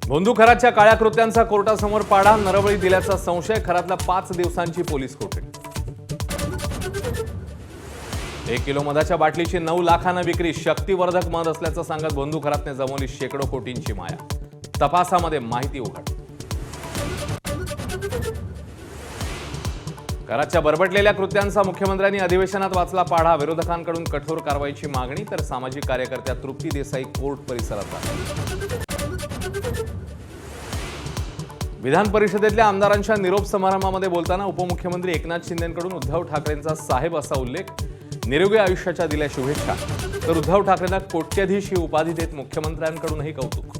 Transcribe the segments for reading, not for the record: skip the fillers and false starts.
भोंदू खरातच्या काळ्या कृत्यांचा कोर्टासमोर पाढा. नरबळी दिल्याचा संशय. खरातल्या 5 दिवसांची पोलीस कोठडी. 1 किलो मधाच्या बाटलीची 9 लाखांना विक्री. शक्तिवर्धक मध असल्याचं सांगत भोंदू खरातने जमवली शेकडो कोटींची माया. तपासामध्ये माहिती उघड. खरातच्या बरबटलेल्या कृत्यांचा मुख्यमंत्र्यांनी अधिवेशनात वाचला पाढा. विरोधकांकडून कठोर कारवाईची मागणी तर सामाजिक कार्यकर्त्या तृप्ती देसाई कोर्ट परिसरात दाखल. विधान परिषदेतल्या आमदारांच्या निरोप समारंभामध्ये बोलताना उपमुख्यमंत्री एकनाथ शिंदेंकडून उद्धव ठाकरेंचा साहेब असा उल्लेख. निरोगी आयुष्याच्या दिल्या शुभेच्छा. तर उद्धव ठाकरेंना कोट्याधीश ही उपाधी देत मुख्यमंत्र्यांकडूनही कौतुक.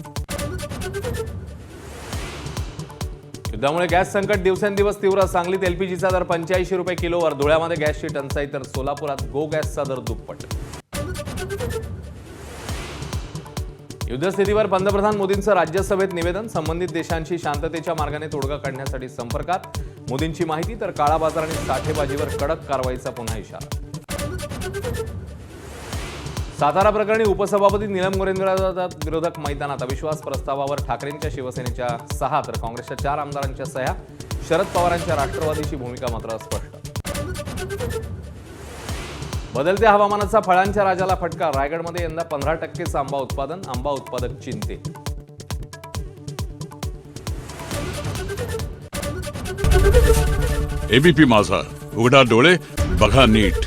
युद्धामुळे गॅस संकट दिवसेंदिवस तीव्र. सांगलीत एलपीजीचा दर 85 रुपये किलोवर. धुळ्यामध्ये गॅसची टंचाई तर सोलापुरात गो गॅसचा दर दुप्पट. युद्धस्थितीवर पंतप्रधान मोदींचं राज्यसभेत निवेदन. संबंधित देशांशी शांततेच्या मार्गाने तोडगा काढण्यासाठी संपर्कात. मोदींची माहिती तर काळा बाजार आणि साठेबाजीवर कडक कारवाईचा पुन्हा इशारा. सातारा प्रकरणी उपसभापती नीलम गोरेंविरोधात विरोधक मैदानात. अविश्वास प्रस्तावावर ठाकरेंच्या शिवसेनेच्या 6 तर काँग्रेसच्या 4 आमदारांच्या सह्या. शरद पवारांच्या राष्ट्रवादीची भूमिका मात्र स्पष्ट. बदलत्या हवामानाचा फळांच्या राजाला फटका. रायगडमध्ये यंदा 15% आंबा उत्पादन. आंबा उत्पादक चिंतेत. एबीपी माझा, उघडा डोळे बघा नीट.